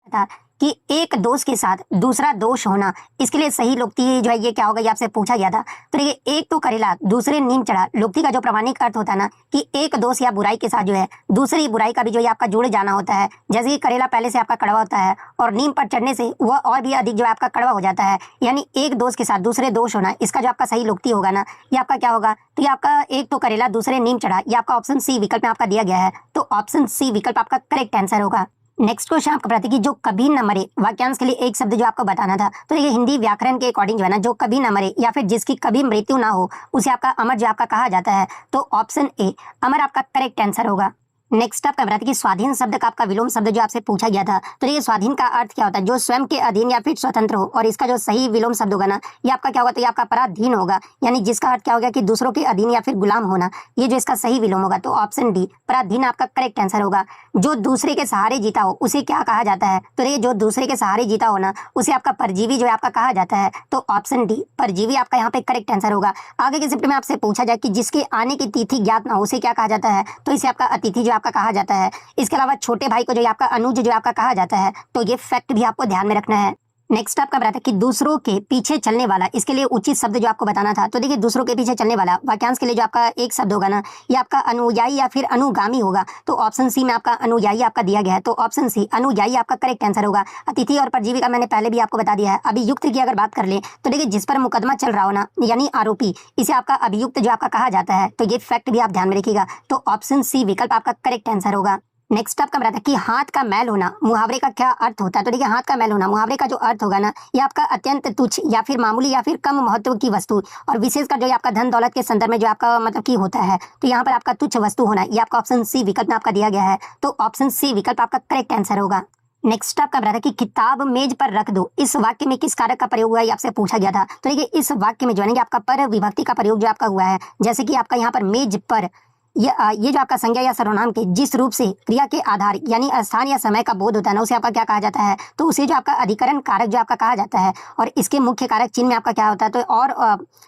था कि एक दोष के साथ दूसरा दोष होना, इसके लिए सही लोक्ति जो है ये क्या होगा, ये आपसे पूछा गया था। तो देखिए, एक तो करेला दूसरे नीम चढ़ा, लोक्ति का जो प्रमाणिक अर्थ होता है ना कि एक दोष या बुराई के साथ जो है दूसरी बुराई का भी जो है आपका जुड़ जाना होता है। जैसे कि करेला पहले से आपका कड़वा होता है और नीम पर चढ़ने से वह और भी अधिक जो है आपका कड़वा हो जाता है, यानी एक दोष के साथ दूसरे दोष होना, इसका जो आपका सही लोक्ति होगा ना ये आपका क्या होगा, तो ये आपका एक तो करेला दूसरे नीम चढ़ा, ये आपका ऑप्शन सी विकल्प में आपका दिया गया है। तो ऑप्शन सी विकल्प आपका करेक्ट आंसर होगा। नेक्स्ट क्वेश्चन आपका प्रति कि जो कभी न मरे वाक्यांश के लिए एक शब्द जो आपको बताना था। तो ये हिंदी व्याकरण के अकॉर्डिंग जो है ना, जो कभी न मरे या फिर जिसकी कभी मृत्यु ना हो उसे आपका अमर जो आपका कहा जाता है। तो ऑप्शन ए अमर आपका करेक्ट आंसर होगा। नेक्स्ट आपका बताते कि स्वाधीन शब्द का आपका विलोम शब्द जो आपसे पूछा गया था। तो ये स्वाधीन का अर्थ क्या होता है, जो स्वयं के अधीन या फिर स्वतंत्र हो, और इसका जो सही विलोम शब्द होगा ना ये आपका क्या होगा, तो ये आपका पराधीन होगा, यानी जिसका अर्थ क्या होगा कि दूसरों के अधीन या फिर गुलाम होना, ये जो इसका सही विलोम होगा। तो ऑप्शन डी पराधीन आपका करेक्ट आंसर होगा। जो दूसरे के सहारे जीता हो उसे क्या कहा जाता है, तो ये जो दूसरे के सहारे जीता हो ना उसे आपका परजीवी जो है आपका कहा जाता है। तो ऑप्शन डी परजीवी आपका यहाँ पे करेक्ट आंसर होगा। आगे के शिफ्ट में आपसे पूछा जाए कि जिसके आने की तिथि ज्ञात ना हो उसे क्या कहा जाता है, तो इसे आपका अतिथि जो आपका कहा जाता है। इसके अलावा छोटे भाई को जो आपका अनुज जो आपका कहा जाता है। तो ये फैक्ट भी आपको ध्यान में रखना है। नेक्स्ट आपका बताता है कि दूसरों के पीछे चलने वाला, इसके लिए उचित शब्द जो आपको बताना था। तो देखिए, दूसरों के पीछे चलने वाला वाक्यांश के लिए जो आपका एक शब्द होगा ना ये आपका अनुयायी या फिर अनुगामी होगा। तो ऑप्शन सी में आपका अनुयायी आपका दिया गया है। तो ऑप्शन सी अनुयायी आपका करेक्ट आंसर होगा। अतिथि और परजीवी का मैंने पहले भी आपको बता दिया है। अभियुक्त की अगर बात कर ले तो देखिए, जिस पर मुकदमा चल रहा हो ना यानी आरोपी, इसे आपका अभियुक्त जो आपका कहा जाता है। तो ये फैक्ट भी आप ध्यान में रखिएगा। तो ऑप्शन सी विकल्प आपका करेक्ट आंसर होगा। नेक्स्ट आपका बताता है कि हाथ का मैल होना मुहावरे का क्या अर्थ होता है। तो देखिए, हाथ का मैल होना मुहावरे का जो अर्थ होगा ना ये आपका अत्यंत तुच्छ या फिर मामूली या फिर कम महत्व की वस्तु, और विशेषकर जो आपका धन दौलत के संदर्भ में जो आपका मतलब की होता है। तो यहाँ पर आपका तुच्छ वस्तु होना ये आपका ऑप्शन सी विकल्प में आपका दिया गया है। तो ऑप्शन सी विकल्प आपका करेक्ट आंसर होगा। नेक्स्ट आपका बताता है कि किताब मेज पर रख दो, इस वाक्य में किस कारक का प्रयोग हुआ है, ये आपसे पूछा गया था। तो देखिए, इस वाक्य में जो है आपका पर विभक्ति का प्रयोग जो आपका हुआ है। जैसे कि आपका यहाँ पर मेज पर ये जो आपका संज्ञा या सर्वनाम के जिस रूप से क्रिया के आधार यानी स्थान या समय का बोध होता है ना उसे आपका क्या कहा जाता है, तो उसे जो आपका अधिकरण कारक जो आपका कहा जाता है। और इसके मुख्य कारक चिन्ह में आपका क्या होता है, तो और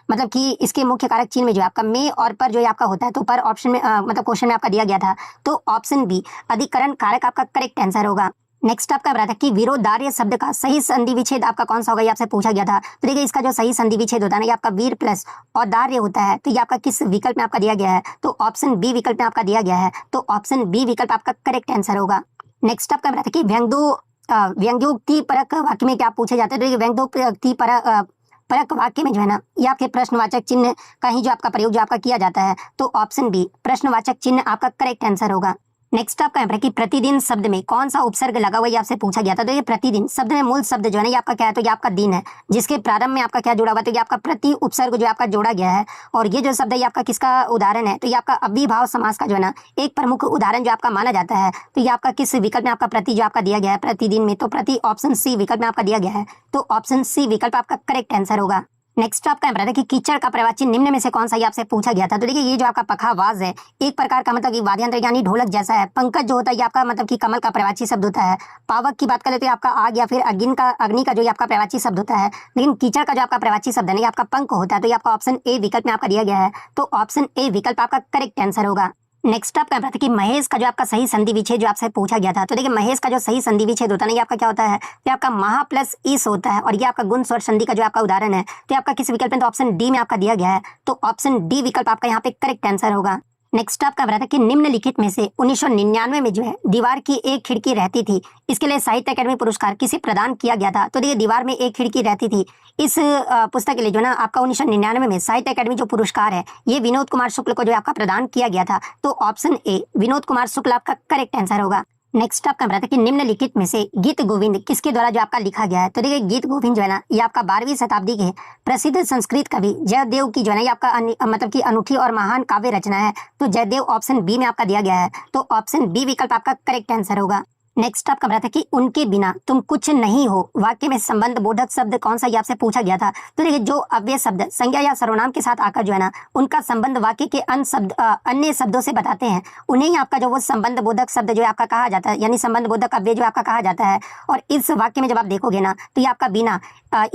मतलब कि इसके मुख्य कारक चिन्ह में जो आपका में और पर जो आपका होता है। तो पर ऑप्शन में मतलब क्वेश्चन में आपका दिया गया था। तो ऑप्शन बी अधिकरण कारक आपका करेक्ट आंसर होगा। नेक्स्ट आपका बताया था कि विरोधार्य शब्द का सही संधि विच्छेद आपका कौन सा होगा, ये आपसे पूछा गया था। तो देखिए, इसका जो सही संधि विच्छेद होता है ना ये आपका वीर प्लस और दार्य होता है। तो ये आपका किस विकल्प में आपका दिया गया है, तो ऑप्शन बी विकल्प में आपका दिया गया है। तो ऑप्शन बी विकल्प आपका करेक्ट आंसर होगा। नेक्स्ट आपका बताया कि व्यंग्योक्ति परक वाक्य में क्या पूछे जाते हैं। तो देखिए, व्यंग्योक्ति परक वाक्य में जो है ना ये आपके प्रश्नवाचक चिन्ह का ही जो आपका प्रयोग जो आपका किया जाता है। तो ऑप्शन बी प्रश्नवाचक चिन्ह आपका करेक्ट आंसर होगा। नेक्स्ट आपका है कि प्रतिदिन शब्द में कौन सा उपसर्ग लगा हुआ है, ये आपसे पूछा गया था। तो ये प्रतिदिन शब्द में मूल शब्द जो है ना ये आपका क्या है, तो ये आपका दिन है, जिसके प्रारंभ में आपका क्या जुड़ा हुआ है, तो ये आपका प्रति उपसर्ग जो आपका जोड़ा गया है। और ये जो शब्द है ये आपका किसका उदाहरण है, तो ये आपका अव्ययीभाव समास का जो है ना एक प्रमुख उदाहरण जो आपका माना जाता है। तो ये आपका किस विकल्प में आपका प्रति जो आपका दिया गया है प्रतिदिन में, तो प्रति ऑप्शन सी विकल्प में आपका दिया गया है। तो ऑप्शन सी विकल्प आपका करेक्ट आंसर होगा। नेक्स्ट आपका बताया था कि कीचड़ का प्रवाची निम्न में से कौन सा, ये आपसे पूछा गया था। तो देखिए, ये जो आपका पखावाज है एक प्रकार का मतलब कि वाद्यंत्र यानी ढोलक जैसा है। पंकज जो होता है ये आपका मतलब कि कमल का प्रवाची शब्द होता है। पावक की बात करें तो आपका आग या फिर अग्नि का जो आपका प्रवाची शब्द होता है। लेकिन कीचड़ का जो आपका प्रवाची शब्द है ये आपका पंख होता है। तो ये आपका ऑप्शन ए विकल्प में आपका दिया गया है। तो ऑप्शन ए विकल्प आपका करेक्ट आंसर होगा। नेक्स्ट आपका बताया कि महेश का जो आपका सही संधि विच्छेद जो आपसे पूछा गया था। तो देखिए, महेश का जो सही संधि विच्छेद होता है ना ये आपका क्या होता है, ये आपका महा प्लस ईस होता है। और ये आपका गुण स्वर संधि का जो आपका उदाहरण है। तो आपका किस विकल्प में, तो ऑप्शन डी में आपका दिया गया है। तो ऑप्शन डी विकल्प आपका यहाँ पे करेक्ट आंसर होगा। नेक्स्ट आपका बताया था कि निम्नलिखित में से 1999 में जो है दीवार की एक खिड़की रहती थी, इसके लिए साहित्य अकादमी पुरस्कार किसे प्रदान किया गया था। तो देखिए, दीवार में एक खिड़की रहती थी, इस पुस्तक के लिए जो ना आपका 1999 में साहित्य अकादमी जो पुरस्कार है ये विनोद कुमार शुक्ल को जो आपका प्रदान किया गया था। तो ऑप्शन ए विनोद कुमार शुक्ल आपका करेक्ट आंसर होगा। नेक्स्ट आपका बताया कि निम्नलिखित में से गीत गोविंद किसके द्वारा जो आपका लिखा गया है। तो देखिए, गीत गोविंद जो है ना ये आपका 12वीं शताब्दी के प्रसिद्ध संस्कृत कवि जयदेव की जो है ना ये आपका मतलब की अनूठी और महान काव्य रचना है। तो जयदेव ऑप्शन बी में आपका दिया गया है। तो ऑप्शन बी विकल्प आपका करेक्ट आंसर होगा। नेक्स्ट आपका बताया था कि उनके बिना तुम कुछ नहीं हो वाक्य में संबंध बोधक शब्द कौन सा, ये आपसे पूछा गया था। तो देखिए, जो अव्यय शब्द संज्ञा या सर्वनाम के साथ आकर जो है ना उनका संबंध वाक्य के अन्य शब्दों से बताते हैं, उन्हें ही आपका जो वो संबंध बोधक शब्द जो आपका कहा जाता है, यानी संबंध बोधक अव्यय जो आपका कहा जाता है। और इस वाक्य में जब आप देखोगे ना तो ये आपका बिना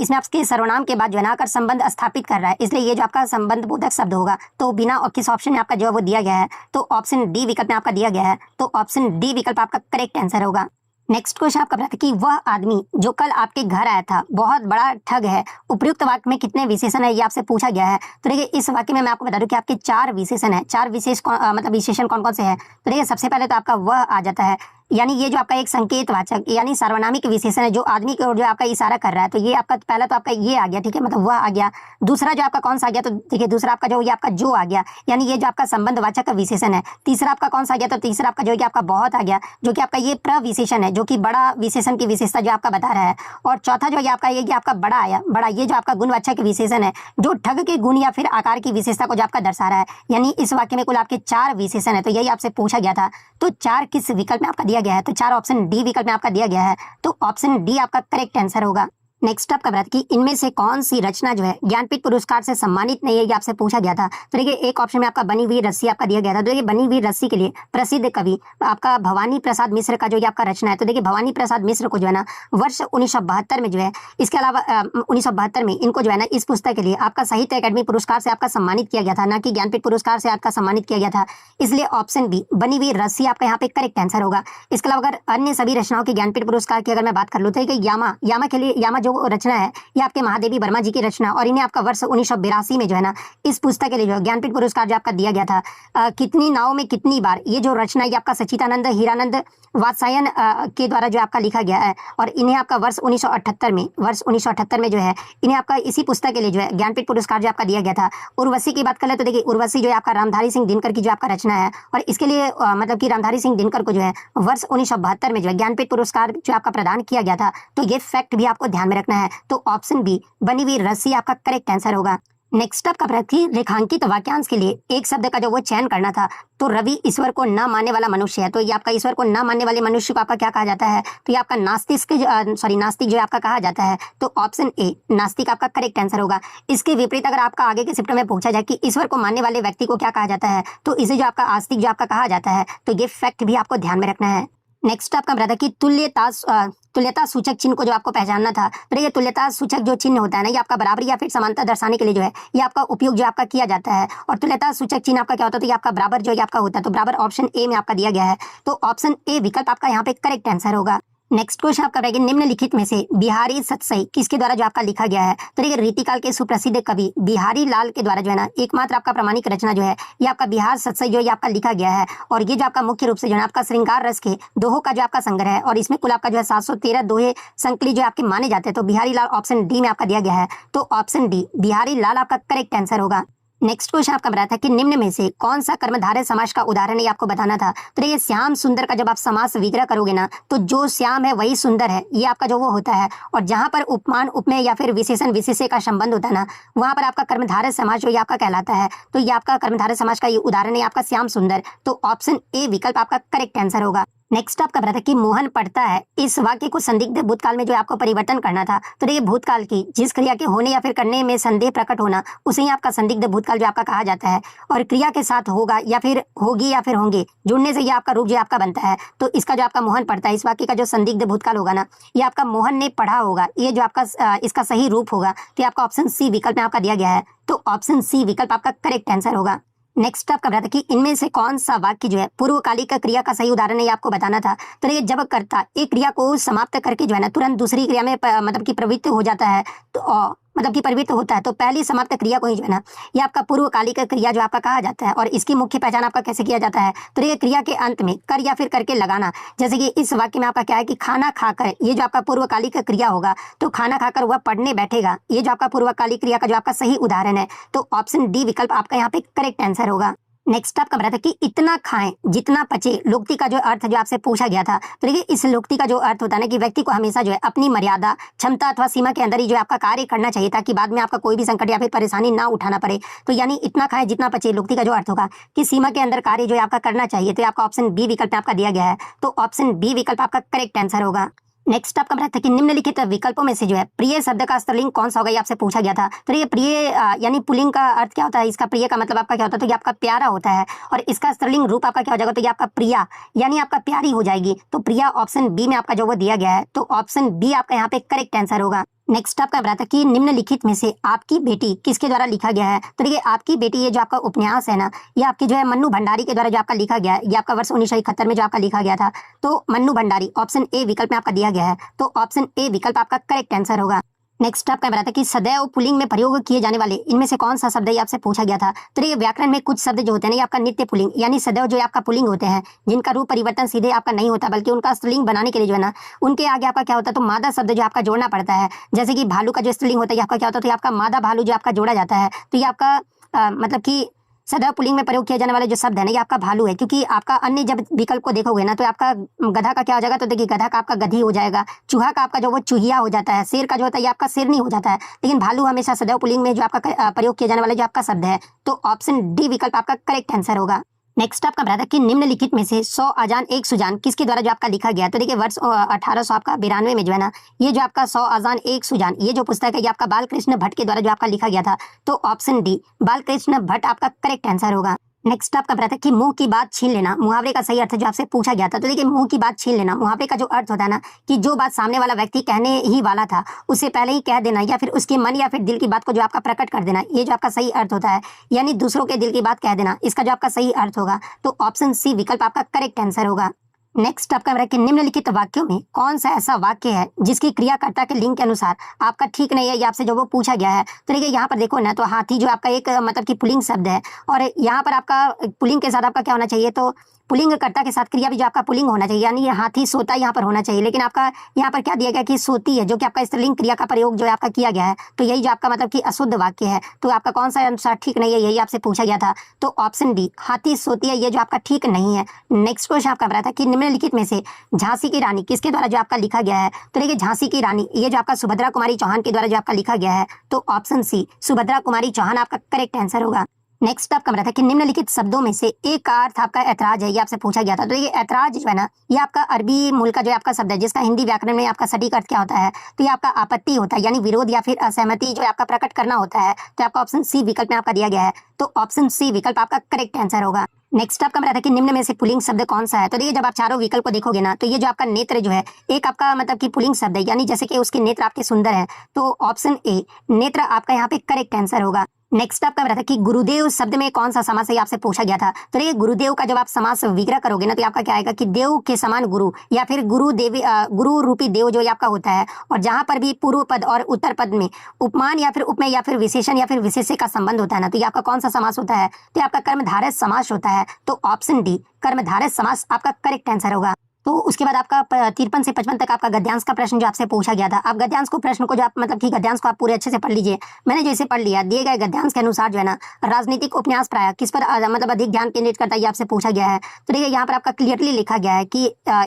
इसमें आपके सर्वनाम के बाद जो है ना आकर संबंध स्थापित कर रहा है, इसलिए ये जो आपका संबंध बोधक शब्द होगा। तो बिना और किस ऑप्शन में आपका जो है वो दिया गया है, तो ऑप्शन डी विकल्प में आपका दिया गया है। तो ऑप्शन डी विकल्प आपका करेक्ट आंसर होगा। नेक्स्ट क्वेश्चन आपका था कि वह आदमी जो कल आपके घर आया था बहुत बड़ा ठग है, उपयुक्त वाक्य में कितने विशेषण है ये आपसे पूछा गया है। तो देखिए इस वाक्य में मैं आपको बता दूं कि आपके 4 विशेषण है। 4 मतलब विशेषण कौन कौन से हैं। तो देखिए सबसे पहले तो आपका वह आ जाता है, यानी ये जो आपका एक संकेत वाचक यानी सार्वनामिक विशेषण है जो आदमी की ओर जो आपका इशारा कर रहा है। तो ये आपका पहला तो आपका ये आ गया, ठीक है, मतलब वह आ गया। दूसरा जो आपका कौन सा आ गया, तो देखिए दूसरा आपका जो ये आपका जो आ गया, यानी ये जो आपका संबंध वाचक का विशेषण है। तीसरा आपका कौन सा आ गया, तो तीसरा आपका जो है आपका बहुत आ गया, जो कि आपका ये प्रविशेषण है, जो कि बड़ा विशेषण की विशेषता जो आपका बता रहा है। और चौथा जो है आपका ये कि आपका बड़ा आया, बड़ा ये जो आपका गुणवाचक विशेषण है जो ठग के गुण या फिर आकार की विशेषता को जो आपका दर्शा रहा है। यानी इस वाक्य में कुल आपके 4 विशेषण है। तो यही आपसे पूछा गया था। तो 4 किस विकल्प में आपका दिया गया है, तो 4 ऑप्शन डी विकल्प में आपका दिया गया है। तो ऑप्शन डी आपका करेक्ट आंसर होगा। नेक्स्ट आपका बात कि इनमें से कौन सी रचना जो है ज्ञानपीठ पुरस्कार से सम्मानित नहीं है, ये आपसे पूछा गया था। तो देखिए एक ऑप्शन में आपका बनी हुई रस्सी आपका दिया गया था। तो देखिए बनी हुई रस्सी के लिए प्रसिद्ध कवि आपका भवानी प्रसाद मिश्र का जो ये आपका रचना है। तो देखिए भवानी प्रसाद मिश्र को जो है ना वर्ष 1972 में जो है, इसके अलावा 1972 में इनको जो है ना इस पुस्तक के लिए आपका साहित्य अकादमी पुरस्कार से आपका सम्मानित किया गया था, ना कि ज्ञानपीठ पुरस्कार से आपका सम्मानित किया गया था। इसलिए ऑप्शन बी बनी हुई रस्सी आपका यहाँ पे करेक्ट आंसर होगा। इसके अलावा अगर अन्य सभी रचनाओं के ज्ञानपीठ पुरस्कार की अगर मैं बात कर लूँ तो यामा के लिए यामा जो रचना है ये आपके महादेवी वर्मा जी की रचना, और इन्हें आपका वर्ष 1982 में जो है ना इस पुस्तक के लिए जो ज्ञानपीठ पुरस्कार जो आपका दिया गया था। कितनी नाव में कितनी बार, ये जो रचना ये आपका सच्चिदानंद हीरानंद वात्सायन के द्वारा जो आपका लिखा गया है, और इन्हें आपका वर्ष 1978 में जो है इन्हें आपका इसी पुस्तक के लिए जो है ज्ञानपीठ पुरस्कार जो आपका दिया गया था। उर्वशी की बात करें तो देखिए उर्वशी जो है आपका रामधारी सिंह दिनकर की जो आपका रचना है, और इसके लिए मतलब कि रामधारी सिंह दिनकर को जो है वर्ष 1972 में जो है ज्ञानपीठ पुरस्कार जो आपका प्रदान किया गया था। तो ये फैक्ट भी आपको ध्यान में रखना है। तो ऑप्शन बी बनी हुई रस्सी आपका करेक्ट आंसर होगा। नेक्स्ट आपका प्रति रेखांकित वाक्यांश के लिए एक शब्द का जो वो चयन करना था। तो रवि ईश्वर को न मानने वाला मनुष्य है। तो ये आपका ईश्वर को न मानने वाले मनुष्य को आपका क्या कहा जाता है, तो ये आपका नास्तिक जो आपका कहा जाता है। तो ऑप्शन ए नास्तिक आपका करेक्ट आंसर होगा। इसके विपरीत अगर आपका आगे के चैप्टर में पूछा जाए कि ईश्वर को मानने वाले व्यक्ति को क्या कहा जाता है, तो इसे जो आपका आस्तिक जो आपका कहा जाता है। तो ये फैक्ट भी आपको ध्यान में रखना है। नेक्स्ट आपका ब्रदर की तुल्यता सूचक चिन्ह को जो आपको पहचानना था। तो ये तुल्यता सूचक जो चिन्ह होता है ना, ये आपका बराबरी या फिर समानता दर्शाने के लिए जो है ये आपका उपयोग जो आपका किया जाता है। और तुल्यता सूचक चिन्ह आपका क्या होता है, तो ये आपका बराबर जो आपका होता है। तो बराबर ऑप्शन ए में आपका दिया गया है। तो ऑप्शन ए विकल्प आपका यहाँ पे करेक्ट आंसर होगा। नेक्स्ट क्वेश्चन आपका रहेगा निम्नलिखित में से बिहारी सतसई किसके द्वारा जो आपका लिखा गया है। तो देखिए रीतिकाल के सुप्रसिद्ध कवि बिहारी लाल के द्वारा जो है ना एकमात्र आपका प्रामाणिक रचना जो है ये आपका बिहार सतसई जो ये आपका लिखा गया है। और ये जो आपका मुख्य रूप से जो है आपका श्रृंगार रस के दोहों का जो आपका संग्रह है, और इसमें कुल आपका जो है 713 दोहे संकलित जो आपके माने जाते हैं। तो बिहारी लाल ऑप्शन डी में आपका दिया गया है। तो ऑप्शन डी बिहारी लाल आपका करेक्ट आंसर होगा। नेक्स्ट क्वेश्चन आपका बताया था कि निम्न में से कौन सा कर्मधारय समास का उदाहरण है, ये आपको बताना था। तो ये श्याम सुंदर का जब आप समास विग्रह करोगे ना, तो जो श्याम है वही सुंदर है, ये आपका जो वो होता है। और जहां पर उपमान उपमेय या फिर विशेषण विशेष्य का संबंध होता है ना, वहां पर आपका कर्मधारय समास जो ये आपका कहलाता है। तो ये आपका कर्मधारय समास का ये उदाहरण है आपका श्याम सुंदर। तो ऑप्शन ए विकल्प आपका करेक्ट आंसर होगा। नेक्स्ट आपका बताया कि मोहन पढ़ता है, इस वाक्य को संदिग्ध भूतकाल में जो आपको परिवर्तन करना था। तो देखिए भूतकाल की जिस क्रिया के होने या फिर करने में संदेह प्रकट होना, उसे ही आपका संदिग्ध भूतकाल जो आपका कहा जाता है। और क्रिया के साथ होगा या फिर होगी या फिर होंगे जुड़ने से ये आपका रूप जो आपका बनता है। तो इसका जो आपका मोहन पढ़ता है, इस वाक्य का जो संदिग्ध भूतकाल होगा ना, ये आपका मोहन ने पढ़ा होगा, ये जो आपका इसका सही रूप होगा। तो आपका ऑप्शन सी विकल्प में आपका दिया गया है। तो ऑप्शन सी विकल्प आपका करेक्ट आंसर होगा। नेक्स्ट आपका बताया कि इनमें से कौन सा वाक्य जो है पूर्वकालिक क्रिया का सही उदाहरण है, ये आपको बताना था। तो देखिए जब कर्ता एक क्रिया को समाप्त करके जो है ना तुरंत दूसरी क्रिया में मतलब कि प्रवृत्त हो जाता है, तो मतलब कि प्रवृत्त होता है, तो पहली समाप्त क्रिया को ही जो है ना ये आपका पूर्वकालिक क्रिया जो आपका कहा जाता है। और इसकी मुख्य पहचान आपका कैसे किया जाता है, तो ये क्रिया के अंत में कर या फिर करके लगाना। जैसे कि इस वाक्य में आपका क्या है कि खाना खाकर, ये जो आपका पूर्वकालिक क्रिया होगा, तो खाना खाकर वह पढ़ने बैठेगा, ये जो आपका पूर्वकालिक क्रिया का जो आपका सही उदाहरण है। तो ऑप्शन डी विकल्प आपका यहाँ पे करेक्ट आंसर होगा। नेक्स्ट आपका बताया था कि इतना खाएं जितना पचे, लोक्ति का जो अर्थ जो आपसे पूछा गया था। तो देखिए इस लोक्ति का जो अर्थ होता है ना कि व्यक्ति को हमेशा जो है अपनी मर्यादा क्षमता अथवा सीमा के अंदर ही जो आपका कार्य करना चाहिए, ताकि बाद में आपका कोई भी संकट या फिर परेशानी ना उठाना पड़े। तो यानी इतना खाएं जितना पचे, लोक्ति का जो अर्थ होगा कि सीमा के अंदर कार्य जो है आपका करना चाहिए। तो आपका ऑप्शन बी विकल्प आपका दिया गया है। तो ऑप्शन बी विकल्प आपका करेक्ट आंसर होगा। नेक्स्ट आपका बताया था कि निम्नलिखित विकल्पों में से जो है प्रिय शब्द का स्त्रीलिंग कौन सा होगा, ये आपसे पूछा गया था। तो ये प्रिय यानी पुल्लिंग का अर्थ क्या होता है, इसका प्रिय का मतलब आपका क्या होता है, तो ये आपका प्यारा होता है। और इसका स्त्रीलिंग रूप आपका क्या हो जाएगा, तो ये आपका प्रिया यानी आपका प्यारी हो जाएगी। तो प्रिया ऑप्शन बी में आपका जो वो दिया गया है। तो ऑप्शन बी आपका यहाँ पे करेक्ट आंसर होगा। नेक्स्ट आपका बताता कि निम्नलिखित में से आपकी बेटी किसके द्वारा लिखा गया है। तो देखिए आपकी बेटी ये जो आपका उपन्यास है ना, ये आपके जो है मन्नू भंडारी के द्वारा जो आपका लिखा गया है, ये आपका वर्ष 1971 में जो आपका लिखा गया था। तो मन्नू भंडारी ऑप्शन ए विकल्प में आपका दिया गया है, तो ऑप्शन ए विकल्प आपका करेक्ट आंसर होगा। नेक्स्ट आपका बताता है कि सदैव पुल्लिंग में प्रयोग किए जाने वाले इनमें से कौन सा शब्द है, ये आपसे पूछा गया था। तो ये व्याकरण में कुछ शब्द जो होते हैं ना, ये आपका नित्य पुल्लिंग यानी सदैव जो आपका पुल्लिंग होते हैं, जिनका रूप परिवर्तन सीधे आपका नहीं होता बल्कि उनका स्त्रीलिंग बनाने के लिए जो है ना, उनके आगे आपका क्या होता है, तो मादा शब्द जो आपका जोड़ना पड़ता है। जैसे कि भालू का जो स्त्रीलिंग होता है, ये आपका क्या होता है, तो ये आपका मादा भालू जो आपका जोड़ा जाता है। तो ये आपका मतलब कि सदैव पुल्लिंग में प्रयोग किया जाने वाले जो शब्द है ना, ये आपका भालू है। क्योंकि आपका अन्य जब विकल्प को देखोगे ना, तो आपका गधा का क्या हो जाएगा, तो देखिए गधा का आपका गधी हो जाएगा, चूहा का आपका जो वो चूहिया हो जाता है, शेर का जो होता है ये आपका शेरनी हो जाता है। लेकिन भालू हमेशा सदैव पुल्लिंग में जो आपका प्रयोग किया जाने वाला जो आपका शब्द है, तो ऑप्शन डी विकल्प आपका करेक्ट आंसर होगा। नेक्स्ट आपका बताता है कि निम्नलिखित में से 100 अजान एक सुजान किसके द्वारा जो आपका लिखा गया। तो देखिए वर्ष 1892 आपका 92 में जो है ना, ये जो आपका 100 अजान एक सुजान ये जो पुस्तक है, ये आपका बालकृष्ण भट्ट के द्वारा जो आपका लिखा गया था। तो ऑप्शन डी बालकृष्ण भट्ट आपका करेक्ट आंसर होगा। नेक्स्ट आपका बताता है कि मुंह की बात छीन लेना मुहावरे का सही अर्थ जो आपसे पूछा गया था। तो देखिए मुंह की बात छीन लेना मुहावरे का जो अर्थ होता है ना, कि जो बात सामने वाला व्यक्ति कहने ही वाला था उससे पहले ही कह देना, या फिर उसके मन या फिर दिल की बात को जो आपका प्रकट कर देना, ये जो आपका सही अर्थ होता है। यानी दूसरों के दिल की बात कह देना, इसका जो आपका सही अर्थ होगा, तो ऑप्शन सी विकल्प आपका करेक्ट आंसर होगा। नेक्स्ट आपका है कि निम्नलिखित वाक्यों में कौन सा ऐसा वाक्य है जिसकी क्रियाकर्ता के लिंग के अनुसार आपका ठीक नहीं है, ये आपसे जो वो पूछा गया है। तो देखिए यहाँ पर देखो ना, तो हाथी जो आपका एक मतलब कि पुल्लिंग शब्द है, और यहाँ पर आपका पुल्लिंग के साथ आपका क्या होना चाहिए, तो पुल्लिंग कर्ता के साथ क्रिया भी जो आपका पुल्लिंग होना चाहिए, यानी ये हाथी सोता यहाँ पर होना चाहिए। लेकिन आपका यहाँ पर क्या दिया गया कि सोती है, जो कि आपका स्त्रीलिंग क्रिया का प्रयोग जो है आपका किया गया है। तो यही जो आपका मतलब कि अशुद्ध वाक्य है। तो आपका कौन सा अनुसार ठीक नहीं है, यही आपसे पूछा गया था। तो ऑप्शन डी हाथी सोती है, ये जो आपका ठीक नहीं है। नेक्स्ट क्वेश्चन आपका बताया था कि निम्नलिखित में से झांसी की रानी किसके द्वारा जो आपका लिखा गया है। तो देखिए झांसी की रानी ये जो आपका सुभद्रा कुमारी चौहान के द्वारा जो आपका लिखा गया है। तो ऑप्शन सी सुभद्रा कुमारी चौहान आपका करेक्ट आंसर होगा। नेक्स्ट आपका बताया था कि निम्नलिखित शब्दों में से एक का अर्थ आपका ऐतराज है, ये आपसे पूछा गया था। तो ये ऐतराज जो है ना, ये आपका अरबी मूल का जो आपका शब्द है, जिसका हिंदी व्याकरण में आपका सटीक अर्थ क्या होता है, तो ये आपका आपत्ति होता है, यानी विरोध या फिर असहमति जो आपका प्रकट करना होता है। तो आपका ऑप्शन सी विकल्प में आपका दिया गया है। तो ऑप्शन सी विकल्प आपका करेक्ट आंसर होगा। नेक्स्ट आपका बताया था कि निम्न में से पुल्लिंग शब्द कौन सा है। तो देखिए जब आप चारों विकल्प को देखोगे ना, तो ये जो आपका नेत्र जो है, एक आपका मतलब कि पुल्लिंग शब्द है, यानी जैसे कि उसके नेत्र आपके सुंदर है। तो ऑप्शन ए नेत्र आपका यहाँ पे करेक्ट आंसर होगा। नेक्स्ट आपका बताया था कि गुरुदेव शब्द में कौन सा समास है, आपसे पूछा गया था। तो ये गुरुदेव का जब आप समास विग्रह करोगे ना, तो आपका क्या आएगा कि देव के समान गुरु, या फिर गुरु देवी गुरु रूपी देव जो आपका होता है। और जहां पर भी पूर्व पद और उत्तर पद में उपमान या फिर उपमेय या फिर विशेषण या फिर विशेष्य का संबंध होता है ना, तो ये आपका कौन सा समास होता है, तो आपका कर्मधारय समास होता है। तो ऑप्शन डी कर्मधारय समास आपका करेक्ट आंसर होगा। तो उसके बाद आपका 53 से 55 तक आपका गद्यांश का प्रश्न जो आपसे पूछा गया था। आप गद्यांश को प्रश्न को जो आप मतलब कि गद्यांश को आप पूरे अच्छे से पढ़ लीजिए। मैंने जैसे पढ़ लिया, दिए गए गद्यांश के अनुसार जो है ना, राजनीतिक उपन्यास प्राय किस पर मतलब अधिक ध्यान केंद्रित करता है, ये आपसे पूछा गया है। तो देखिए यहाँ पर आपका क्लियरली लिखा गया है कि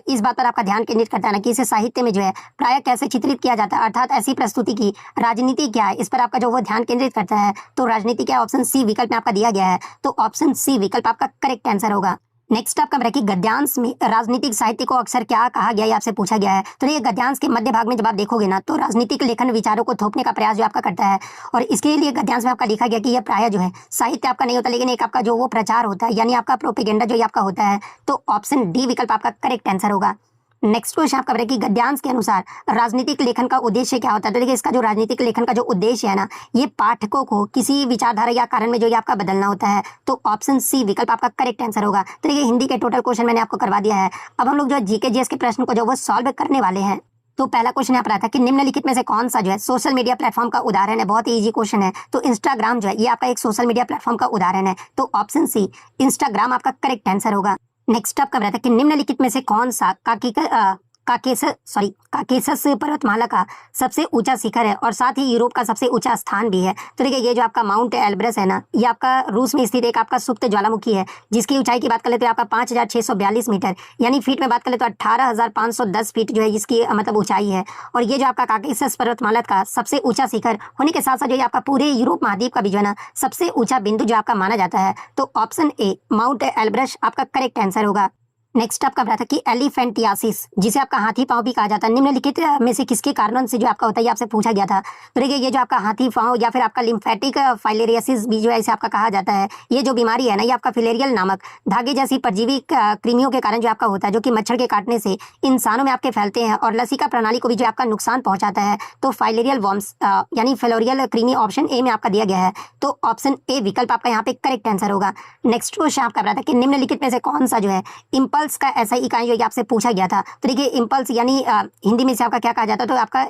इस बात पर आपका ध्यान केंद्रित करता है ना, कि इसे साहित्य में जो है प्राय कैसे चित्रित किया जाता है, अर्थात ऐसी प्रस्तुति की राजनीति क्या है, इस पर आपका जो वो ध्यान केंद्रित करता है। तो राजनीति क्या, ऑप्शन सी विकल्प में आपका दिया गया है। तो ऑप्शन सी विकल्प आपका करेक्ट आंसर होगा। नेक्स्ट आपका बताया कि गद्यांश में राजनीतिक साहित्य को अक्सर क्या कहा गया है, आपसे पूछा गया है। तो ये गद्यांश के मध्य भाग में जब आप देखोगे ना, तो राजनीतिक लेखन विचारों को थोपने का प्रयास जो आपका करता है। और इसके लिए गद्यांश में आपका लिखा गया कि यह प्राय जो है साहित्य आपका नहीं होता, लेकिन एक आपका जो वो प्रचार होता है, यानी आपका प्रोपेगेंडा जो आपका होता है। तो ऑप्शन डी विकल्प आपका करेक्ट आंसर होगा। नेक्स्ट क्वेश्चन आपका बताया कि गद्यांश के अनुसार राजनीतिक लेखन का उद्देश्य क्या होता है। तो देखिए इसका जो राजनीतिक लेखन का जो उद्देश्य है ना, ये पाठकों को किसी विचारधारा या कारण में जो ये आपका बदलना होता है। तो ऑप्शन सी विकल्प आपका करेक्ट आंसर होगा। तो देखिए हिंदी के टोटल क्वेश्चन मैंने आपको करवा दिया है। अब हम लोग जो जीके जीएस के प्रश्न को जो वो सॉल्व करने वाले हैं। तो पहला क्वेश्चन यहाँ पर आता है कि निम्नलिखित में से कौन सा जो है सोशल मीडिया प्लेटफॉर्म का उदाहरण है। बहुत ही इजी क्वेश्चन है। तो इंस्टाग्राम जो है ये आपका एक सोशल मीडिया प्लेटफॉर्म का उदाहरण है। तो ऑप्शन सी इंस्टाग्राम आपका करेक्ट आंसर होगा। नेक्स्ट आपका बताया था कि निम्नलिखित में से कौन सा काकेसस पर्वतमाला का सबसे ऊंचा शिखर है और साथ ही यूरोप का सबसे ऊंचा स्थान भी है। तो देखिए ये जो आपका माउंट एल्ब्रस है ना, ये आपका रूस में स्थित एक आपका सुप्त ज्वालामुखी है, जिसकी ऊंचाई की बात करें तो आपका 5642 मीटर, यानी फीट में बात करें तो 18,510 फीट जो है इसकी मतलब ऊंचाई है। और ये जो आपका काकेसस पर्वतमाला का सबसे ऊंचा शिखर होने के साथ साथ जो आपका पूरे यूरोप महाद्वीप का भी जो है ना सबसे ऊंचा बिंदु जो आपका माना जाता है। तो ऑप्शन ए माउंट एल्ब्रस आपका करेक्ट आंसर होगा। नेक्स्ट आपका बता था कि एलिफेंटियासिस, जिसे आपका हाथी पांव भी कहा जाता है, निम्नलिखित में से किसके कारण से जो आपका होता है, ये आपसे पूछा गया था। तो देखिए, ये जो आपका हाथी पांव या फिर आपका लिम्फेटिक फाइलेरियासिस भी जो है इसे आपका कहा जाता है, ये जो बीमारी है ना, ये आपका फिलेरियल नामक धागे जैसी परजीवी कृमियों के कारण जो आपका होता है, जो कि मच्छर के काटने से इंसानों में आपके फैलते हैं और लसिका प्रणाली को भी जो आपका नुकसान पहुंचाता है। तो फाइलेरियल वर्म्स यानी फिलोरियल कृमि ऑप्शन ए में आपका दिया गया है। तो ऑप्शन ए विकल्प आपका यहाँ पे करेक्ट आंसर होगा। नेक्स्ट क्वेश्चन आपका बता था कि निम्नलिखित में से कौन सा जो है इम्पल्स का ऐसा इकाई जो आपसे पूछा गया था। तो देखिए, इम्पल्स यानी हिंदी में से आपका क्या कहा जाता है, तो आपका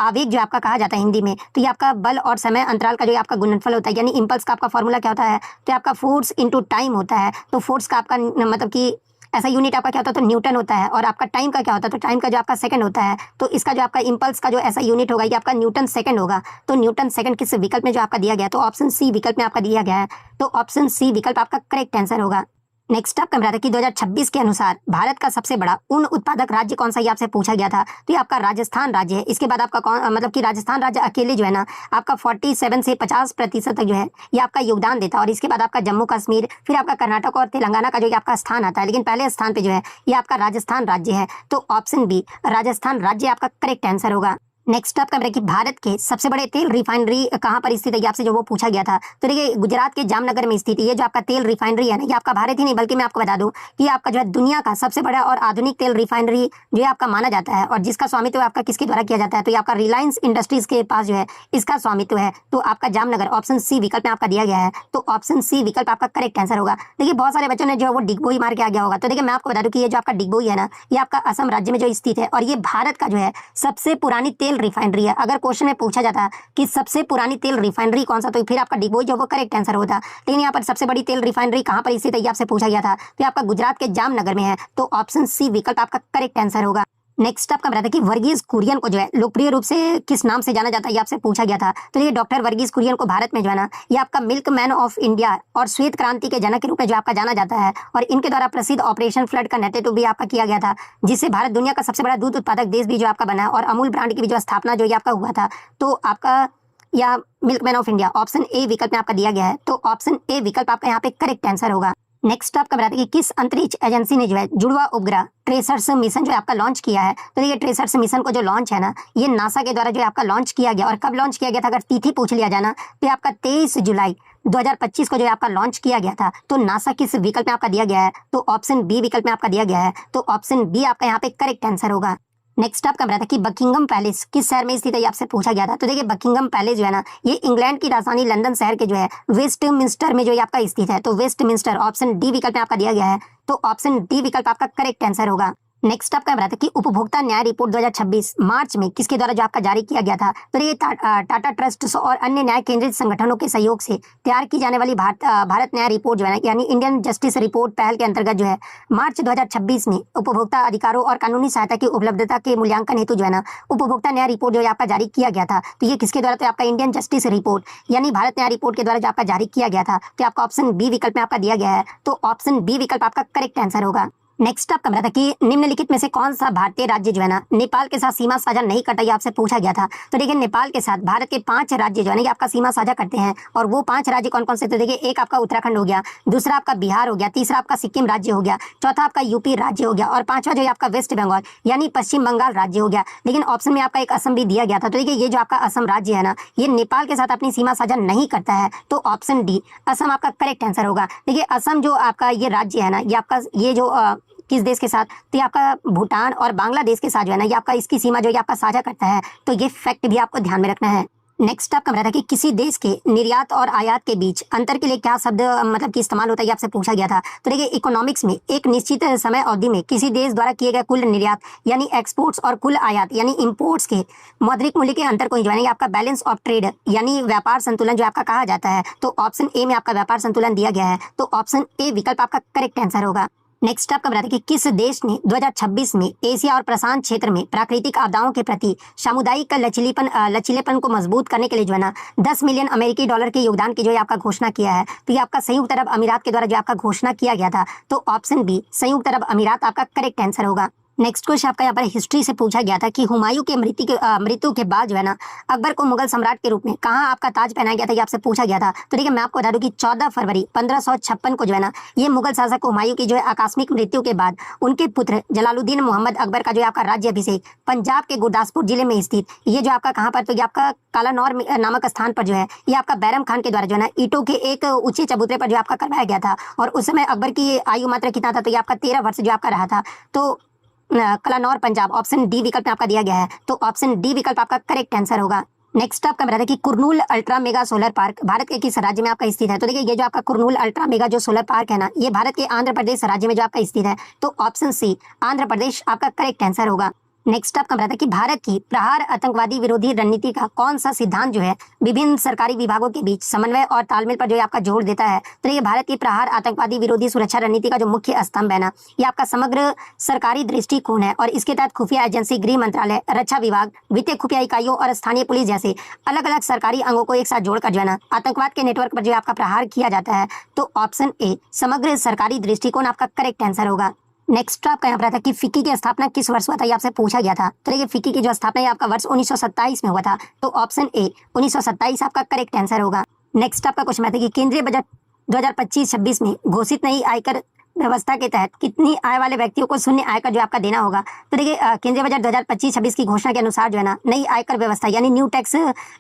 आवेग जो आपका कहा जाता है हिंदी में। तो ये आपका बल और समय अंतराल का जो आपका गुणनफल होता है, यानी इम्पल्स का आपका फॉर्मूला क्या होता है, तो आपका फोर्स इनटू टाइम होता है। तो फोर्स का आपका मतलब कि ऐसा यूनिट आपका क्या होता है, तो न्यूटन होता है। और आपका टाइम का क्या होता है, तो टाइम का जो आपका सेकंड होता है। तो इसका जो आपका इम्पल्स का जो ऐसा यूनिट होगा, ये आपका न्यूटन सेकंड होगा। तो न्यूटन सेकंड किस विकल्प में जो आपका दिया गया है, तो ऑप्शन सी विकल्प में आपका दिया गया है। तो ऑप्शन सी विकल्प आपका करेक्ट आंसर होगा। नेक्स्ट आप कमरा था कि 2026 के अनुसार भारत का सबसे बड़ा ऊन उत्पादक राज्य कौन सा, ये आपसे पूछा गया था। तो ये आपका राजस्थान राज्य है। इसके बाद आपका कौन मतलब कि राजस्थान राज्य अकेले जो है ना, आपका 47 से 50% तक जो है ये आपका योगदान देता है। और इसके बाद आपका जम्मू कश्मीर, फिर आपका कर्नाटक और तेलंगाना का जो आपका स्थान आता है, लेकिन पहले स्थान पे जो है ये आपका राजस्थान राज्य है। तो ऑप्शन बी राजस्थान राज्य आपका करेक्ट आंसर होगा। नेक्स्ट आप कमरे की भारत के सबसे बड़े तेल रिफाइनरी कहाँ पर स्थित है, ये आपसे जो वो पूछा गया था। तो देखिए, गुजरात के जामनगर में स्थित है। ये जो आपका तेल रिफाइनरी है ना, ये आपका भारत ही नहीं बल्कि मैं आपको बता दूं कि आपका जो है दुनिया का सबसे बड़ा और आधुनिक तेल रिफाइनरी जो है आपका माना जाता है। और जिसका स्वामित्व आपका किसके द्वारा किया जाता है, तो ये आपका रिलायंस इंडस्ट्रीज के पास जो है इसका स्वामित्व है। तो आपका जामनगर ऑप्शन सी विकल्प में आपका दिया गया है। तो ऑप्शन सी विकल्प आपका करेक्ट आंसर होगा। देखिए, बहुत सारे बच्चों ने जो है वो डिगबोई मार के आ गया होगा। तो देखिए, मैं आपको बता दूं कि ये जो आपका डिगबोई है ना, ये आपका असम राज्य में जो स्थित है और ये भारत का जो है सबसे पुरानी तेल रिफाइनरी है। अगर क्वेश्चन में पूछा जाता कि सबसे पुरानी तेल रिफाइनरी कौन सा, तो फिर आपका डिगबोई जो वो करेक्ट आंसर होता। लेकिन यहाँ पर सबसे बड़ी तेल रिफाइनरी कहाँ पर स्थित है, ये आपसे पूछा गया था। तो आपका गुजरात के जामनगर में है। तो ऑप्शन सी विकल्प आपका करेक्ट आंसर होगा। नेक्स्ट आपका बता था कि वर्गीज कुरियन को जो है लोकप्रिय रूप से किस नाम से जाना जाता है, ये आपसे पूछा गया था। तो ये डॉक्टर वर्गीज कुरियन को भारत में जो है ना, ये आपका मिल्क मैन ऑफ इंडिया और श्वेत क्रांति के जनक के रूप में जो आपका जाना जाता है। और इनके द्वारा प्रसिद्ध ऑपरेशन फ्लड का नेतृत्व भी आपका किया गया था, जिससे भारत दुनिया का सबसे बड़ा दूध उत्पादक देश भी जो आपका बना और अमूल ब्रांड की भी जो स्थापना जो आपका हुआ था। तो आपका या milk man of India option A विकल्प में आपका दिया गया है। तो ऑप्शन ए विकल्प आपका यहाँ पे करेक्ट आंसर होगा। नेक्स्ट आपका बताते हैं कि किस अंतरिक्ष एजेंसी ने जो है जुड़वा उपग्रह ट्रेसर्स मिशन जो है आपका लॉन्च किया है। तो ये ट्रेसर्स मिशन को जो लॉन्च है ना, ये नासा के द्वारा जो है आपका लॉन्च किया गया। और कब लॉन्च किया गया था, अगर तिथि पूछ लिया जाना, तो आपका 23 जुलाई 2025 को जो है आपका लॉन्च किया गया था। तो नासा किस विकल्प में आपका दिया गया है, तो ऑप्शन बी विकल्प में आपका दिया गया है। तो ऑप्शन बी आपका यहाँ पे करेक्ट आंसर होगा। नेक्स्ट आपका बता था कि बकिंगम पैलेस किस शहर में स्थित है, ये आपसे पूछा गया था। तो देखिए, बकिंगम पैलेस जो है ना, ये इंग्लैंड की राजधानी लंदन शहर के जो है वेस्टमिंस्टर में जो है आपका स्थित है। तो वेस्टमिंस्टर ऑप्शन डी विकल्प में आपका दिया गया है। तो ऑप्शन डी विकल्प आपका करेक्ट आंसर होगा। नेक्स्ट आपका बता था कि उपभोक्ता न्याय रिपोर्ट 2026 मार्च में किसके द्वारा जो आपका जारी किया गया था। तो ये टाटा ट्रस्ट और अन्य न्याय केंद्रित संगठनों के सहयोग से तैयार की जाने वाली भारत न्याय रिपोर्ट जो है यानी इंडियन जस्टिस रिपोर्ट पहल के अंतर्गत जो है मार्च 2026 में उपभोक्ता अधिकारों और कानूनी सहायता की उपलब्धता के मूल्यांकन हेतु जो है ना उपभोक्ता न्याय रिपोर्ट जो है आपका जारी किया गया था। तो ये किसके द्वारा, तो आपका इंडियन जस्टिस रिपोर्ट यानी भारत न्याय रिपोर्ट के द्वारा जो आपका जारी किया गया था। तो आपका ऑप्शन बी विकल्प में आपका दिया गया है। तो ऑप्शन बी विकल्प आपका करेक्ट आंसर होगा। नेक्स्ट आपका बता था कि निम्नलिखित में से कौन सा भारतीय राज्य जो है ना नेपाल के साथ सीमा साझा नहीं करता, ये आपसे पूछा गया था। तो देखिए, नेपाल के साथ भारत के 5 राज्य जो है ना ये आपका सीमा साझा करते हैं। और वो 5 राज्य कौन कौन से, तो देखिए, एक आपका उत्तराखंड हो गया, दूसरा आपका बिहार हो गया, तीसरा आपका सिक्किम राज्य हो गया, चौथा आपका यूपी राज्य हो गया और पांचवा जो है आपका वेस्ट बंगाल यानी पश्चिम बंगाल राज्य हो गया। लेकिन ऑप्शन में आपका एक असम भी दिया गया था। तो देखिए, ये जो आपका असम राज्य है ना, ये नेपाल के साथ अपनी सीमा साझा नहीं करता है। तो ऑप्शन डी असम आपका करेक्ट आंसर होगा। देखिए, असम जो आपका ये राज्य है ना, ये आपका ये जो किस देश के साथ, तो ये आपका भूटान और बांग्लादेश के साथ जो है ना ये आपका इसकी सीमा जो है आपका साझा करता है। तो ये फैक्ट भी आपको ध्यान में रखना है। नेक्स्ट आपका बता था कि किसी देश के निर्यात और आयात के बीच अंतर के लिए क्या शब्द मतलब कि इस्तेमाल होता है, ये आपसे पूछा गया था। तो देखिए, इकोनॉमिक्स में एक निश्चित समय अवधि में किसी देश द्वारा किए गए कुल निर्यात यानी एक्सपोर्ट्स और कुल आयात यानी इंपोर्ट्स के मौद्रिक मूल्य के अंतर को जो है आपका बैलेंस ऑफ ट्रेड यानी व्यापार संतुलन जो आपका कहा जाता है। तो ऑप्शन ए में आपका व्यापार संतुलन दिया गया है। तो ऑप्शन ए विकल्प आपका करेक्ट आंसर होगा। नेक्स्ट आपका बताते कि किस देश ने 2026 में एशिया और प्रशांत क्षेत्र में प्राकृतिक आपदाओं के प्रति सामुदायिक लचीलेपन को मजबूत करने के लिए जो है ना 10 मिलियन अमेरिकी डॉलर के योगदान की जो है आपका घोषणा किया है। तो ये आपका संयुक्त अरब अमीरात के द्वारा जो आपका घोषणा किया गया था। तो ऑप्शन बी संयुक्त अरब अमीरात आपका करेक्ट आंसर होगा। नेक्स्ट क्वेश्चन आपका यहाँ पर हिस्ट्री से पूछा गया था कि हुमायूं के मृत्यु के बाद जो है ना अकबर को मुगल सम्राट के रूप में कहाँ आपका ताज पहनाया गया था, ये आपसे पूछा गया था। तो देखिए मैं आपको बता दूं कि 14 फरवरी 1556 को जो है ना ये मुगल शासक हुमायूं की जो है आकस्मिक मृत्यु के बाद उनके पुत्र जलालुद्दीन मोहम्मद अकबर का जो है आपका राज्य अभिषेक पंजाब के गुरदासपुर जिले में स्थित ये जो आपका कहाँ पर, तो ये आपका कालानौर नामक स्थान पर जो है ये आपका बैरम खान के द्वारा जो है ना ईंटों के एक ऊंचे चबूतरे पर जो आपका करवाया गया था। और उस समय अकबर की आयु मात्रा कितना था, तो ये आपका 13 वर्ष जो आपका रहा था। तो कलानौर पंजाब, ऑप्शन डी विकल्प में आपका दिया गया है, तो ऑप्शन डी विकल्प आपका करेक्ट आंसर होगा। नेक्स्ट आपका बता दें कि Kurnool ultra mega solar park Bharat के किस राज्य में आपका स्थित है। तो देखिए ये जो आपका कुरनूल अल्ट्रा मेगा जो सोलर पार्क है ना ये भारत के आंध्र प्रदेश राज्य में जो आपका स्थित है, तो ऑप्शन सी आंध्र प्रदेश आपका करेक्ट आंसर होगा। नेक्स्ट आपका बता दें कि भारत की प्रहार आतंकवादी विरोधी रणनीति का कौन सा सिद्धांत जो है विभिन्न सरकारी विभागों के बीच समन्वय और तालमेल पर जो है आपका जोर देता है। तो ये भारत की प्रहार आतंकवादी विरोधी सुरक्षा रणनीति का जो मुख्य स्तंभ है ना ये आपका समग्र सरकारी दृष्टिकोण है और इसके तहत खुफिया एजेंसी, गृह मंत्रालय, रक्षा विभाग, वित्तीय खुफिया इकाइयों और स्थानीय पुलिस जैसे अलग अलग सरकारी अंगों को एक साथ जोड़कर जो है ना आतंकवाद के नेटवर्क पर जो है आपका प्रहार किया जाता है। तो ऑप्शन ए समग्र सरकारी दृष्टिकोण आपका करेक्ट आंसर होगा। नेक्स्ट आपका यहाँ पर था कि फिक्की की स्थापना किस वर्ष हुआ था, ये आपसे पूछा गया था। तो देखिए फिक्की की जो स्थापना है आपका वर्ष 1927 में हुआ था, तो ऑप्शन ए 1927 आपका करेक्ट आंसर होगा। नेक्स्ट आपका क्वेश्चन है कि केंद्रीय बजट 2025-26 में घोषित नई आयकर व्यवस्था के तहत कितनी आय वाले व्यक्तियों को शून्य आयकर जो आपका देना होगा। तो देखिए केंद्रीय बजट 2025-26 की घोषणा के अनुसार जो है ना नई आयकर व्यवस्था यानी न्यू टैक्स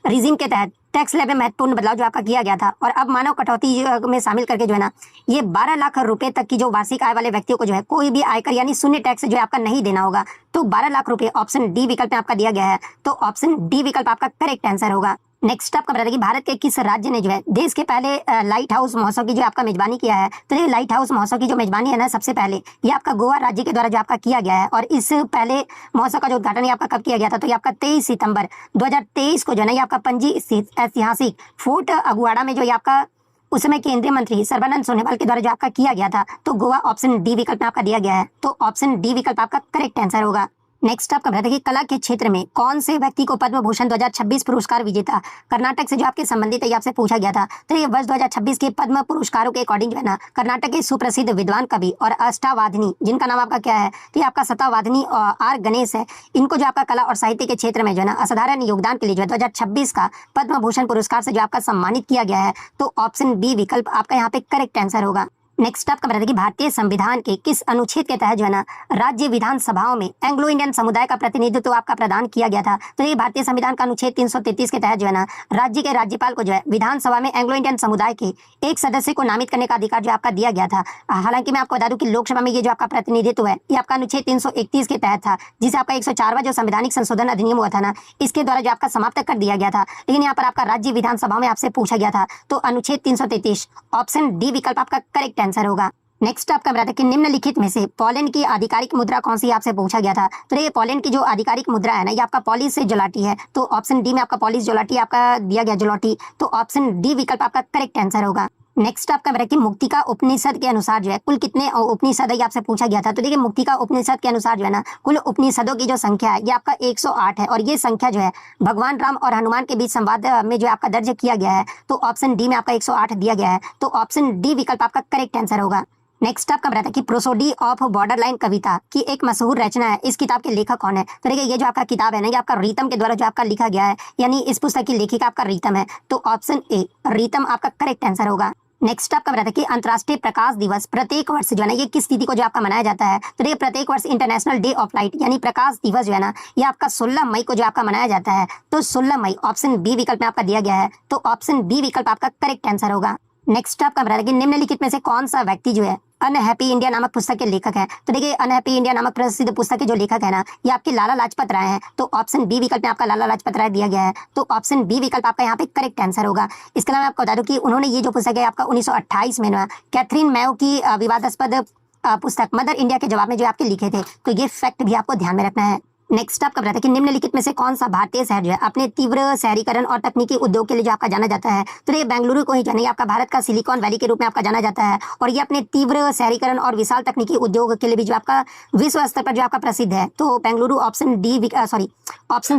रिजीम के तहत टैक्स स्लैब में महत्वपूर्ण बदलाव जो आपका किया गया था और अब मानव कटौती में शामिल करके जो है ना ये 12 लाख रुपए तक की जो वार्षिक आय वाले व्यक्तियों को जो है कोई भी आयकर यानी शून्य टैक्स जो है आपका नहीं देना होगा। तो 12 लाख रुपए ऑप्शन डी विकल्प में आपका दिया गया है, तो ऑप्शन डी विकल्प आपका करेक्ट आंसर होगा। नेक्स्ट आपका बता दें कि भारत के किस राज्य ने जो है देश के पहले लाइट हाउस महोत्सव की जो आपका मेजबानी किया है। तो ये लाइट हाउस महोत्सव की जो मेजबानी है ना सबसे पहले ये आपका गोवा राज्य के द्वारा जो आपका किया गया है और इस पहले महोत्सव का जो उद्घाटन ये आपका कब किया गया था, तो ये आपका 23 सितंबर 2023 को जो है ना ये आपका पणजी स्थित ऐतिहासिक फोर्ट अगुआड़ा में जो ये आपका उस समय केंद्रीय मंत्री सर्बानंद सोनोवाल के द्वारा जो आपका किया गया था। तो गोवा ऑप्शन डी विकल्प में आपका दिया गया है, तो ऑप्शन डी विकल्प आपका करेक्ट आंसर होगा। नेक्स्ट आपका बता दें कि कला के क्षेत्र में कौन से व्यक्ति को पद्म भूषण 2026 पुरस्कार विजेता कर्नाटक से जो आपके संबंधित है ये आपसे पूछा गया था। तो ये वर्ष 2026 के पद्म पुरस्कारों के अकॉर्डिंग जो है ना कर्नाटक के सुप्रसिद्ध विद्वान कवि और अष्टावाधिनी जिनका नाम आपका क्या है, तो ये आपका सतावाधिनी आर गणेश है, इनको जो आपका कला और साहित्य के क्षेत्र में जो है ना असाधारण योगदान के लिए जो है 2026 का पद्म भूषण पुरस्कार से जो आपका सम्मानित किया गया है। तो ऑप्शन बी विकल्प आपका यहाँ पे करेक्ट आंसर होगा। नेक्स्ट आपका बता दें कि भारतीय संविधान के किस अनुच्छेद के तहत जो है ना राज्य विधानसभाओं में एंग्लो इंडियन समुदाय का प्रतिनिधित्व आपका प्रदान किया गया था। तो ये भारतीय संविधान का अनुच्छेद 333 के तहत जो है ना राज्य के राज्यपाल को जो है विधानसभा में एंग्लो इंडियन समुदाय के एक सदस्य को नामित करने का अधिकार जो आपका दिया गया था। हालांकि मैं आपको बता दूं कि लोकसभा में ये जो आपका प्रतिनिधित्व है ये आपका अनुच्छेद 331 के तहत था, जिसे आपका 104वां जो संवैधानिक संशोधन अधिनियम हुआ था ना इसके द्वारा जो आपका समाप्त कर दिया गया था। लेकिन यहाँ पर आपका राज्य विधानसभा में आपसे पूछा गया था, तो अनुच्छेद 333 ऑप्शन डी विकल्प आपका करेक्ट आंसर होगा। नेक्स्ट आपका बता दें कि निम्नलिखित में से पोलैंड की आधिकारिक मुद्रा कौन सी आपसे पूछा गया था। तो ये पोलैंड की जो आधिकारिक मुद्रा है ना ये आपका पॉलिश से जोलाटी है, तो ऑप्शन डी में आपका पॉलिश जोलाटी आपका दिया गया जोलाटी, तो ऑप्शन डी विकल्प आपका करेक्ट आंसर होगा। नेक्स्ट आपका बता कि मुक्तिका उपनिषद के अनुसार जो है कुल कितने उपनिषद है आपसे पूछा गया था। तो देखिए मुक्तिका उपनिषद के अनुसार जो है ना कुल उपनिषदों की जो संख्या है ये आपका 108 है और ये संख्या जो है भगवान राम और हनुमान के बीच संवाद में जो आपका दर्ज किया गया है। तो ऑप्शन डी में आपका 108 दिया गया है, तो ऑप्शन डी विकल्प आपका करेक्ट आंसर होगा। नेक्स्ट आपका बताता है कि प्रोसोडी ऑफ बॉर्डरलाइन कविता की एक मशहूर रचना है, इस किताब के लेखक कौन है। तो देखिए ये जो आपका किताब है ना ये आपका रीतम के द्वारा जो आपका लिखा गया है, यानी इस पुस्तक की लेखिका आपका रीतम है, तो ऑप्शन ए रीतम आपका करेक्ट आंसर होगा। नेक्स्ट आपका बताता है कि अंतर्राष्ट्रीय प्रकाश दिवस प्रत्येक वर्ष जो है ना ये किस तिथि को जो आपका मनाया जाता है। तो ये प्रत्येक वर्ष इंटरनेशनल डे ऑफ लाइट यानी प्रकाश दिवस जो है ना ये आपका 16 मई को जो आपका मनाया जाता है, तो 16 मई ऑप्शन बी विकल्प में आपका दिया गया है, तो ऑप्शन बी विकल्प आपका करेक्ट आंसर होगा। नेक्स्ट आपका बताता है कि निम्नलिखित में से कौन सा व्यक्ति जो है अनहैप्पी इंडिया नामक पुस्तक के लेखक है। तो देखिए अनहैप्पी इंडिया नामक प्रसिद्ध पुस्तक के जो लेखक है ना ये आपके लाला लाजपत राय हैं, तो ऑप्शन बी विकल्प में आपका लाला लाजपत राय दिया गया है, तो ऑप्शन बी विकल्प आपका यहाँ पे करेक्ट आंसर होगा। इसके अलावा मैं आपको बता दूं कि उन्होंने ये जो पुस्तक है आपका 1928 में ना कैथरीन मैयो की विवादास्पद पुस्तक मदर इंडिया के जवाब में जो आपके लिखे थे, तो ये फैक्ट भी आपको ध्यान में रखना है। नेक्स्ट आपका बताता है कि निम्नलिखित में से कौन सा भारतीय शहर जो है अपने तीव्र शहरीकरण और तकनीकी उद्योग के लिए जो आपका जाना जाता है। तो ये बेंगलुरु को ही जो है आपका भारत का सिलिकॉन वैली के रूप में आपका जाना जाता है और ये अपने तीव्र शहरीकरण और विशाल तकनीकी उद्योग के लिए भी जो आपका विश्व स्तर पर जो आपका प्रसिद्ध है। तो बेंगलुरु ऑप्शन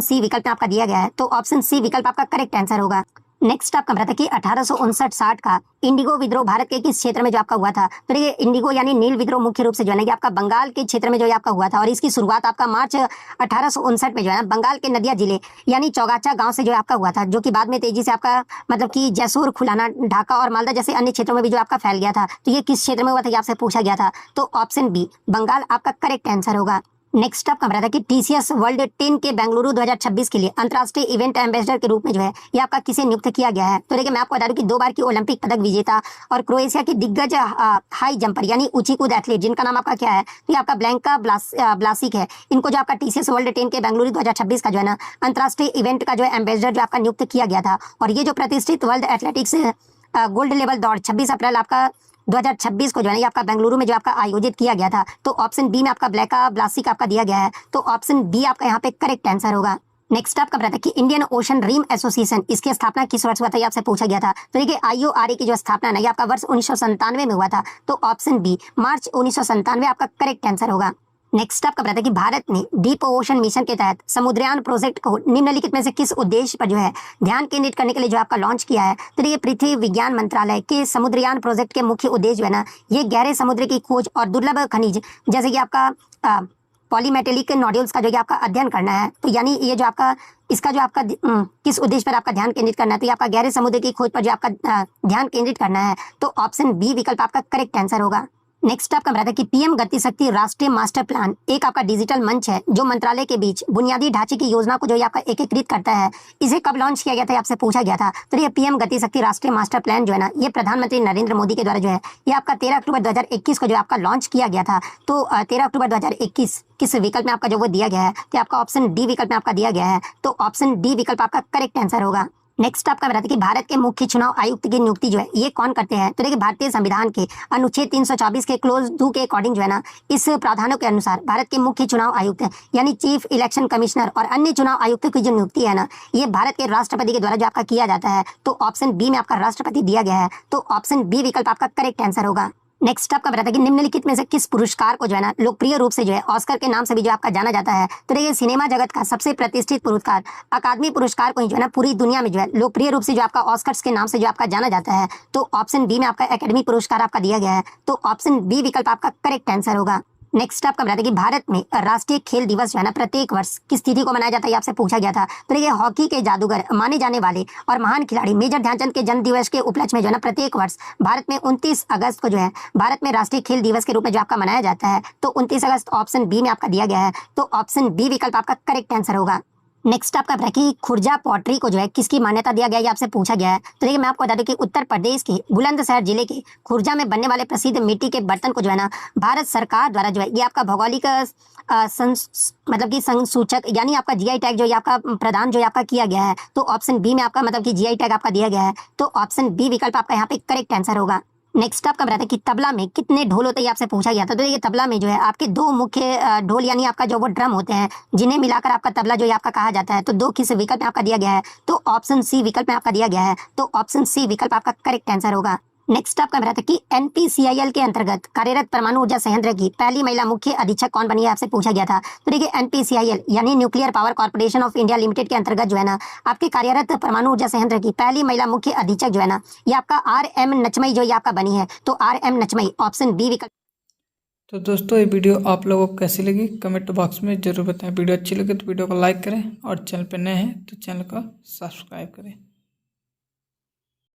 सी विकल्प में आपका दिया गया है, तो ऑप्शन सी विकल्प आपका करेक्ट आंसर होगा। नेक्स्ट आपका बताता है कि 1859-60 का इंडिगो विद्रोह भारत के किस क्षेत्र में जो आपका हुआ था। तो देखिए इंडिगो यानी नील विद्रोह मुख्य रूप से जो है ना ये आपका बंगाल के क्षेत्र में जो है आपका हुआ था और इसकी शुरुआत आपका मार्च 1859 में जो है ना बंगाल के नदिया जिले यानी चौगाछा गांव से जो है आपका हुआ था, जो कि बाद में तेजी से आपका मतलब कि जैसुर, खुलाना, ढाका और मालदा जैसे अन्य क्षेत्रों में भी जो आपका फैल गया था। तो ये किस क्षेत्र में हुआ था, ये आपसे पूछा गया था। तो ऑप्शन बी बंगाल आपका करेक्ट आंसर होगा। नेक्स्ट आपका बता था कि टीसीएस वर्ल्ड 10 के बेंगलुरु 2026 के लिए अंतर्राष्ट्रीय इवेंट एम्बेसडर के रूप में जो है ये आपका किसे नियुक्त किया गया है। तो देखिए मैं आपको बता दूं कि 2 बार की ओलंपिक पदक विजेता और क्रोएशिया की दिग्गज हाई जंपर यानी ऊंची कूद एथलीट जिनका नाम आपका क्या है, तो ये आपका ब्लैंका ब्लासिक है। इनको जो आपका टीसीएस वर्ल्ड 10 के बेंगलुरु 2026 का जो है ना अंतर्राष्ट्रीय इवेंट का जो है एम्बेसडर जो आपका नियुक्त किया गया था। और ये जो प्रतिष्ठित वर्ल्ड एथलेटिक्स गोल्ड लेवल दौड़ 26 अप्रैल आपका 2026 को जो है ये आपका बेंगलुरु में जो आपका आयोजित किया गया था। तो ऑप्शन बी में आपका ब्लैका ब्लासिक आपका दिया गया है। तो ऑप्शन बी आपका यहाँ पे करेक्ट आंसर होगा। नेक्स्ट आपका बताता है कि इंडियन ओशन रिम एसोसिएशन इसकी स्थापना किस वर्ष हुआ था, ये आपसे पूछा गया था। तो देखिए आईओआरए की जो स्थापना है ये आपका वर्ष 1997 में हुआ था। तो ऑप्शन बी मार्च 1997 आपका करेक्ट आंसर होगा। नेक्स्ट आपका बताता है कि भारत ने डीप ओशन मिशन के तहत समुद्रयान प्रोजेक्ट को निम्नलिखित में से किस उद्देश्य पर जो है ध्यान केंद्रित करने के लिए जो आपका लॉन्च किया है। तो ये पृथ्वी विज्ञान मंत्रालय के समुद्रयान प्रोजेक्ट के मुख्य उद्देश्य जो है ना ये गहरे समुद्र की खोज और दुर्लभ खनिज जैसे कि आपका पॉलीमेटेलिक नोड्यूल्स का जो आपका अध्ययन करना है। तो यानी ये जो आपका इसका जो आपका किस उद्देश्य पर आपका ध्यान केंद्रित करना है, तो ये आपका गहरे समुद्र की खोज पर जो आपका ध्यान केंद्रित करना है। तो ऑप्शन बी विकल्प आपका करेक्ट आंसर होगा। नेक्स्ट आपका बताता है कि पीएम गति शक्ति राष्ट्रीय मास्टर प्लान एक आपका डिजिटल मंच है जो मंत्रालय के बीच बुनियादी ढांचे की योजना को जो आपका एकीकृत करता है। इसे कब लॉन्च किया गया था, आपसे पूछा गया था। तो ये पीएम गति शक्ति राष्ट्रीय मास्टर प्लान जो है ना ये प्रधानमंत्री नरेंद्र मोदी के द्वारा जो है ये आपका 13 अक्टूबर 2021 को जो आपका लॉन्च किया गया था। तो 13 अक्टूबर 2021 किस विकल्प में आपका जो वो दिया गया है, तो आपका ऑप्शन डी विकल्प में आपका दिया गया है। तो ऑप्शन डी विकल्प आपका करेक्ट आंसर होगा। नेक्स्ट आपका बताते हैं कि भारत के मुख्य चुनाव आयुक्त की नियुक्ति जो है ये कौन करते हैं। तो देखिए भारतीय संविधान के अनुच्छेद 324 के क्लोज 2 के अकॉर्डिंग जो है ना इस प्रावधानों के अनुसार भारत के मुख्य चुनाव आयुक्त यानी चीफ इलेक्शन कमिश्नर और अन्य चुनाव आयुक्तों की जो नियुक्ति है ना ये भारत के राष्ट्रपति के द्वारा जो आपका किया जाता है। तो ऑप्शन बी में आपका राष्ट्रपति दिया गया है। तो ऑप्शन बी विकल्प आपका करेक्ट आंसर होगा। नेक्स्ट आपका बताता है कि निम्नलिखित में से किस पुरस्कार को जो है ना लोकप्रिय रूप से जो है ऑस्कर के नाम से भी जो आपका जाना जाता है। तो देखिए सिनेमा जगत का सबसे प्रतिष्ठित पुरस्कार अकादमी पुरस्कार को ही जो है ना पूरी दुनिया में जो है लोकप्रिय रूप से जो आपका ऑस्कर्स के नाम से जो आपका जाना जाता है। तो ऑप्शन बी में आपका एकेडमी पुरस्कार आपका दिया गया है। तो ऑप्शन बी विकल्प आपका करेक्ट आंसर होगा। नेक्स्ट आपका बताते हैं कि भारत में राष्ट्रीय खेल दिवस जो है ना प्रत्येक वर्ष किस तिथि को मनाया जाता है, ये आपसे पूछा गया था। तो देखिए हॉकी के जादूगर माने जाने वाले और महान खिलाड़ी मेजर ध्यानचंद के जन्म दिवस के उपलक्ष्य में जो है ना प्रत्येक वर्ष भारत में 29 अगस्त को जो है भारत में राष्ट्रीय खेल दिवस के रूप में जो आपका मनाया जाता है। तो 29 अगस्त ऑप्शन बी में आपका दिया गया है। तो ऑप्शन बी विकल्प आपका करेक्ट आंसर होगा। नेक्स्ट आपका बताया कि खुर्जा पॉटरी को जो है किसकी मान्यता दिया गया है, ये आपसे पूछा गया है। तो देखिए मैं आपको बता दूं कि उत्तर प्रदेश के बुलंदशहर जिले के खुर्जा में बनने वाले प्रसिद्ध मिट्टी के बर्तन को जो है ना भारत सरकार द्वारा जो है ये आपका भौगोलिक मतलब कि संसूचक यानी आपका जीआई टैग जो है आपका प्रदान जो है आपका किया गया है। तो ऑप्शन बी में आपका मतलब कि जीआई टैग आपका दिया गया है। तो ऑप्शन बी विकल्प आपका यहाँ पे करेक्ट आंसर होगा। नेक्स्ट आपका बताता है कि तबला में कितने ढोल होते हैं, आपसे पूछा गया था। तो ये तबला में जो है आपके 2 मुख्य ढोल यानी आपका जो वो ड्रम होते हैं जिन्हें मिलाकर आपका तबला जो है आपका कहा जाता है। तो 2 किस विकल्प में आपका दिया गया है। तो ऑप्शन सी विकल्प में आपका दिया गया है। तो ऑप्शन सी विकल्प आपका करेक्ट आंसर होगा। नेक्स्ट आपका बताता है कि एनपीसीआईएल के अंतर्गत कार्यरत परमाणु ऊर्जा संयंत्र की पहली महिला मुख्य अधीक्षक कौन बनी है, आपसे पूछा गया था। तो देखिए एनपीसीआईएल यानी nuclear power corporation of India limited के अंतर्गत जो है ना आपके कार्यरत परमाणु ऊर्जा संयंत्र की पहली महिला मुख्य अधीक्षक जो है ना ये आपका RM नचमई जो ये आपका बनी है। तो RM नचमई ऑप्शन बी विकल्प। तो दोस्तों ये वीडियो आप लोगों को कैसी लगी कमेंट बॉक्स में जरूर बताएं। वीडियो अच्छी लगे तो वीडियो को लाइक करें और चैनल पर नए हैं तो चैनल को सब्सक्राइब करें।